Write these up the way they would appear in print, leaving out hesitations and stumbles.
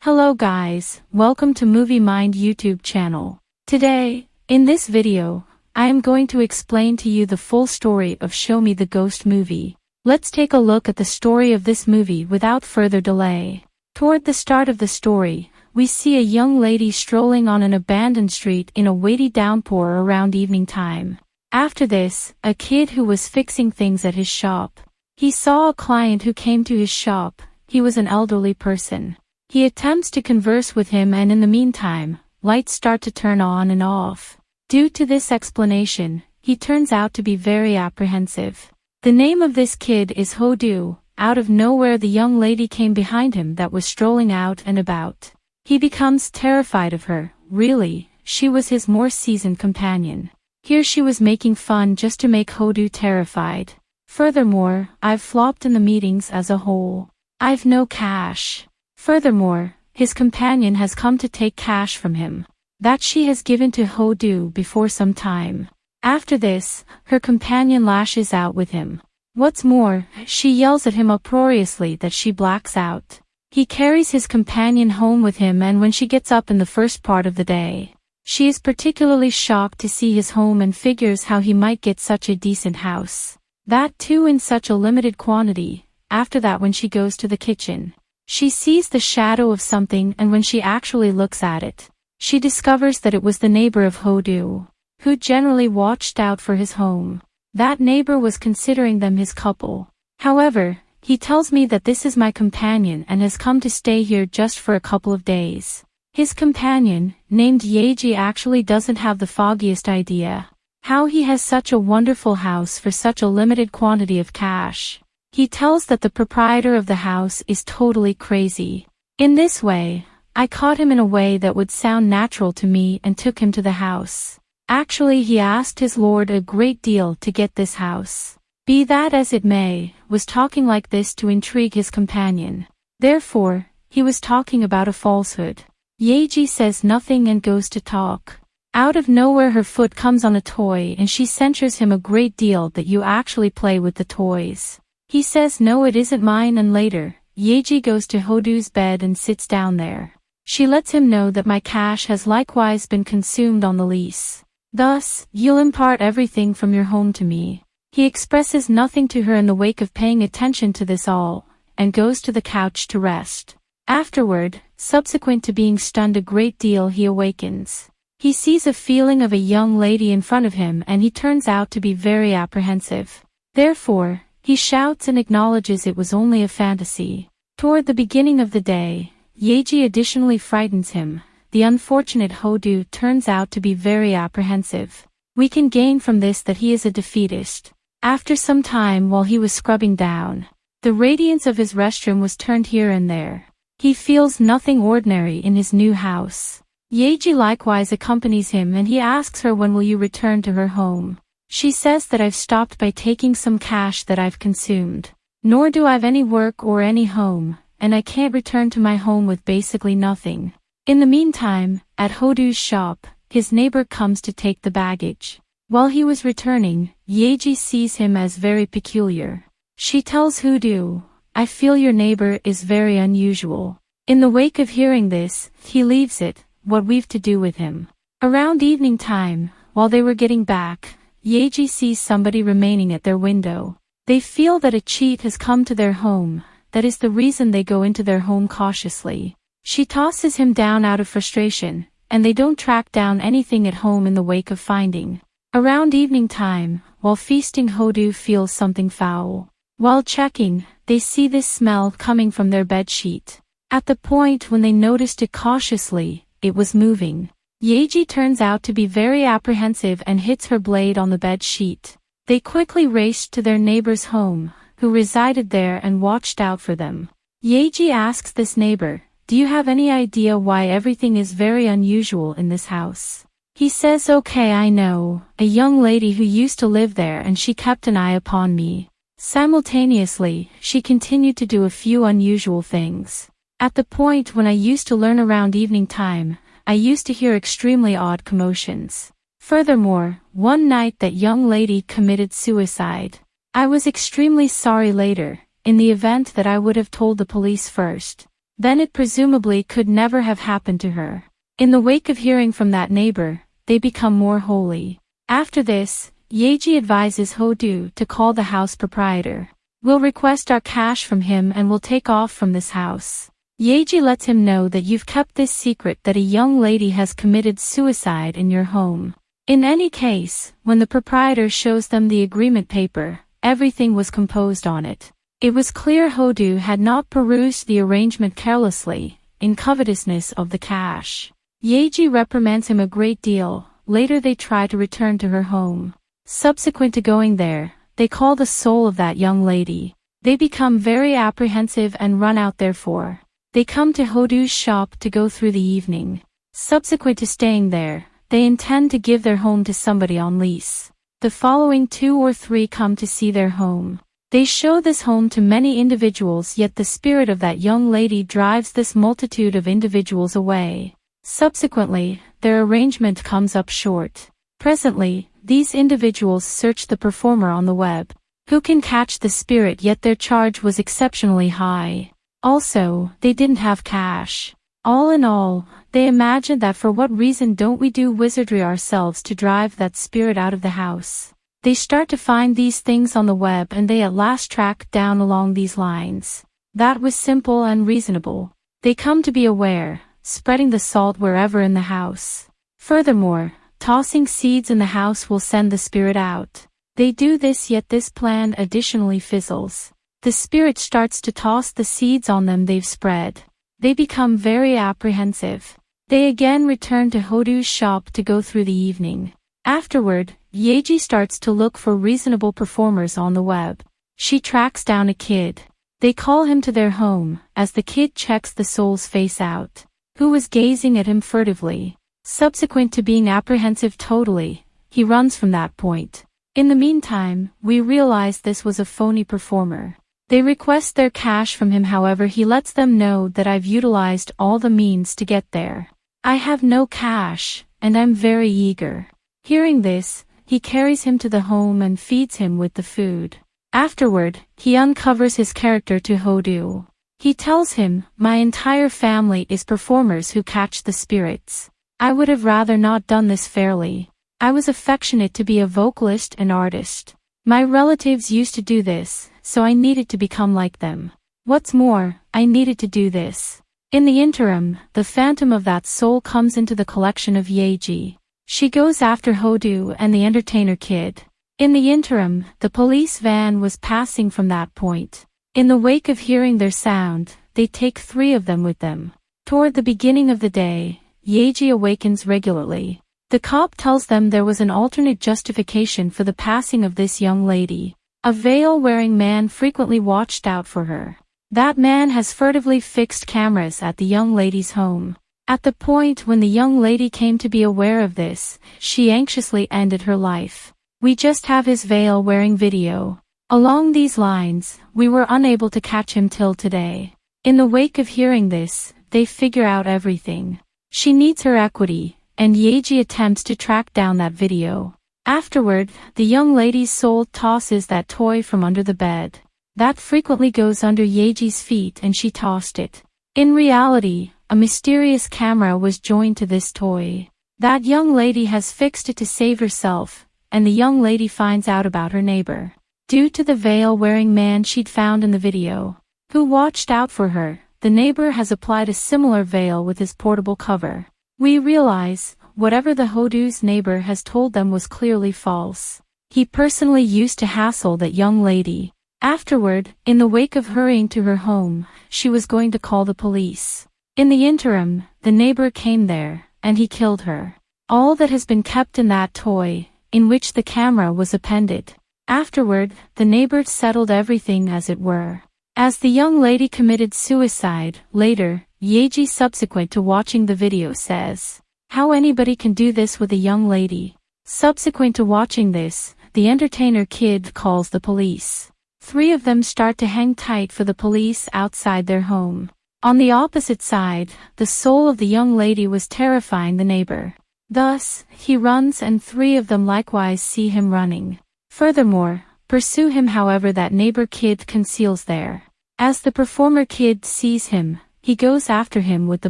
Hello guys, welcome to Movie Mind YouTube channel. Today, in this video, I am going to explain to you the full story of Show Me the Ghost movie. Let's take a look at the story of this movie without further delay. Toward the start of the story, we see a young lady strolling on an abandoned street in a weighty downpour around evening time. After this, a kid who was fixing things at his shop. He saw a client who came to his shop. He was an elderly person. He attempts to converse with him, and in the meantime, lights start to turn on and off. Due to this explanation, he turns out to be very apprehensive. The name of this kid is Hodu. Out of nowhere, the young lady came behind him that was strolling out and about. He becomes terrified of her. Really, she was his more seasoned companion. Here she was making fun just to make Hodu terrified. Furthermore, I've flopped in the meetings as a whole. I've no cash. Furthermore, his companion has come to take cash from him that she has given to Hodu before some time. After this, her companion lashes out with him. What's more, she yells at him uproariously that she blacks out. He carries his companion home with him, and when she gets up in the first part of the day, she is particularly shocked to see his home and figures how he might get such a decent house. That too in such a limited quantity. After that, when she goes to the kitchen, she sees the shadow of something, and when she actually looks at it, she discovers that it was the neighbor of Hodu, who generally watched out for his home. That neighbor was considering them his couple. However, he tells me that this is my companion and has come to stay here just for a couple of days. His companion, named Yeji, actually doesn't have the foggiest idea how he has such a wonderful house for such a limited quantity of cash. He tells that the proprietor of the house is totally crazy. In this way, I caught him in a way that would sound natural to me and took him to the house. Actually, he asked his lord a great deal to get this house. Be that as it may, was talking like this to intrigue his companion. Therefore, he was talking about a falsehood. Yeji says nothing and goes to talk. Out of nowhere, her foot comes on a toy and she censures him a great deal that you actually play with the toys. He says no, it isn't mine, and later, Yeji goes to Hodu's bed and sits down there. She lets him know that my cash has likewise been consumed on the lease. Thus, you'll impart everything from your home to me. He expresses nothing to her in the wake of paying attention to this all, and goes to the couch to rest. Afterward, subsequent to being stunned a great deal, he awakens. He sees a feeling of a young lady in front of him, and he turns out to be very apprehensive. Therefore, he shouts and acknowledges it was only a fantasy. Toward the beginning of the day, Yeji additionally frightens him. The unfortunate Hodu turns out to be very apprehensive. We can gain from this that he is a defeatist. After some time, while he was scrubbing down, the radiance of his restroom was turned here and there. He feels nothing ordinary in his new house. Yeji likewise accompanies him, and he asks her, when will you return to her home? She says that I've stopped by taking some cash that I've consumed. Nor do I've any work or any home, and I can't return to my home with basically nothing. In the meantime, at Hodu's shop, his neighbor comes to take the baggage. While he was returning, Yeji sees him as very peculiar. She tells Hodu, I feel your neighbor is very unusual. In the wake of hearing this, he leaves it, what we've to do with him. Around evening time, while they were getting back, Yeji sees somebody remaining at their window. They feel that a cheat has come to their home. That is the reason they go into their home cautiously. She tosses him down out of frustration, and they don't track down anything at home in the wake of finding. Around evening time, while feasting, Hodu feels something foul. While checking, they see this smell coming from their bed sheet. At the point when they noticed it cautiously, it was moving. Yeji turns out to be very apprehensive and hits her blade on the bed sheet. They quickly raced to their neighbor's home, who resided there and watched out for them. Yeji asks this neighbor, do you have any idea why everything is very unusual in this house? He says, okay, I know, a young lady who used to live there, and she kept an eye upon me. Simultaneously, she continued to do a few unusual things. At the point when I used to learn around evening time, I used to hear extremely odd commotions. Furthermore, one night that young lady committed suicide. I was extremely sorry later, in the event that I would have told the police first. then it presumably could never have happened to her. In the wake of hearing from that neighbor, they become more holy. After this, Yeji advises Hodu to call the house proprietor. We'll request our cash from him and we'll take off from this house. Yeji lets him know that you've kept this secret, that a young lady has committed suicide in your home. In any case, when the proprietor shows them the agreement paper, everything was composed on it. It was clear Hodu had not perused the arrangement carelessly, in covetousness of the cash. Yeji reprimands him a great deal. Later they try to return to her home. Subsequent to going there, they call the soul of that young lady. They become very apprehensive and run out therefore. They come to Hodu's shop to go through the evening. Subsequent to staying there, they intend to give their home to somebody on lease. The following 2 or 3 come to see their home. They show this home to many individuals, yet the spirit of that young lady drives this multitude of individuals away. Subsequently, their arrangement comes up short. Presently, these individuals search the performer on the web. Who can catch the spirit, yet their charge was exceptionally high. Also, they didn't have cash. All in all, they imagined that for what reason don't we do wizardry ourselves to drive that spirit out of the house. They start to find these things on the web and they at last track down along these lines. That was simple and reasonable. They come to be aware, spreading the salt wherever in the house. Furthermore, tossing seeds in the house will send the spirit out. They do this, yet this plan additionally fizzles. The spirit starts to toss the seeds on them they've spread. They become very apprehensive. They again return to Hodu's shop to go through the evening. Afterward, Yeji starts to look for reasonable performers on the web. She tracks down a kid. They call him to their home, as the kid checks the soul's face out, who was gazing at him furtively. Subsequent to being apprehensive totally, he runs from that point. In the meantime, we realize this was a phony performer. They request their cash from him, however he lets them know that I've utilized all the means to get there. I have no cash, and I'm very eager. Hearing this, he carries him to the home and feeds him with the food. Afterward, he uncovers his character to Hodu. He tells him, my entire family is performers who catch the spirits. I would have rather not done this fairly. I was affectionate to be a vocalist and artist. My relatives used to do this, so I needed to become like them. What's more, I needed to do this. In the interim, the phantom of that soul comes into the collection of Yeji. She goes after Hodu and the entertainer kid. In the interim, the police van was passing from that point. In the wake of hearing their sound, they take 3 of them with them. Toward the beginning of the day, Yeji awakens regularly. The cop tells them there was an alternate justification for the passing of this young lady. A veil-wearing man frequently watched out for her. That man has furtively fixed cameras at the young lady's home. At the point when the young lady came to be aware of this, she anxiously ended her life. We just have his veil-wearing video. Along these lines, we were unable to catch him till today. In the wake of hearing this, they figure out everything. She needs her equity, and Yeji attempts to track down that video. Afterward, the young lady's soul tosses that toy from under the bed. That frequently goes under Yeji's feet and she tossed it. In reality, a mysterious camera was joined to this toy. That young lady has fixed it to save herself, and the young lady finds out about her neighbor. Due to the veil-wearing man she'd found in the video, who watched out for her, the neighbor has applied a similar veil with his portable cover. We realize, whatever the Hodu's neighbor has told them was clearly false. He personally used to hassle that young lady. Afterward, in the wake of hurrying to her home, she was going to call the police. In the interim, the neighbor came there, and he killed her. All that has been kept in that toy, in which the camera was appended. Afterward, the neighbor settled everything as it were. As the young lady committed suicide, later, Yeji subsequent to watching the video says, how anybody can do this with a young lady. Subsequent to watching this, the entertainer kid calls the police. 3 of them start to hang tight for the police outside their home. On the opposite side, the soul of the young lady was terrifying the neighbor. Thus, he runs and 3 of them likewise see him running. Furthermore, pursue him, however that neighbor kid conceals there. As the performer kid sees him, he goes after him with the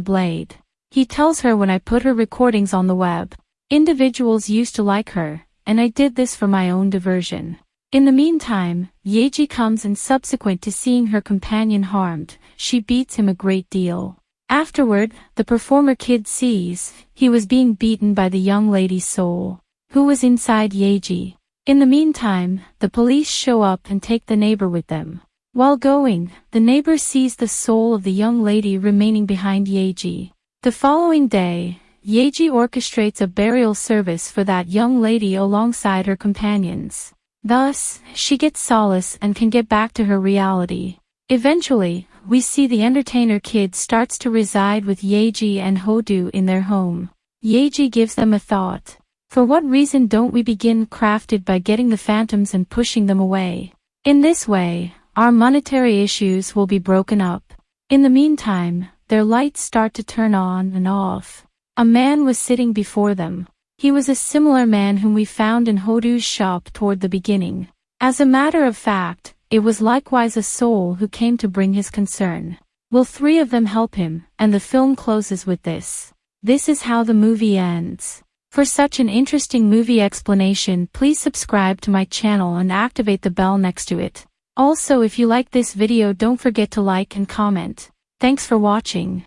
blade. He tells her, when I put her recordings on the web, individuals used to like her, and I did this for my own diversion. In the meantime, Yeji comes, and subsequent to seeing her companion harmed, she beats him a great deal. Afterward, the performer kid sees he was being beaten by the young lady's soul, who was inside Yeji. In the meantime, the police show up and take the neighbor with them. While going, the neighbor sees the soul of the young lady remaining behind Yeji. The following day, Yeji orchestrates a burial service for that young lady alongside her companions. Thus, she gets solace and can get back to her reality. Eventually, we see the entertainer kid starts to reside with Yeji and Hodu in their home. Yeji gives them a thought. For what reason don't we begin crafted by getting the phantoms and pushing them away? In this way, our monetary issues will be broken up. In the meantime, their lights start to turn on and off. A man was sitting before them. He was a similar man whom we found in Hodu's shop toward the beginning. As a matter of fact, it was likewise a soul who came to bring his concern. Will three of them help him? And the film closes with this. This is how the movie ends. For such an interesting movie explanation, please subscribe to my channel and activate the bell next to it. Also, if you like this video, don't forget to like and comment. Thanks for watching.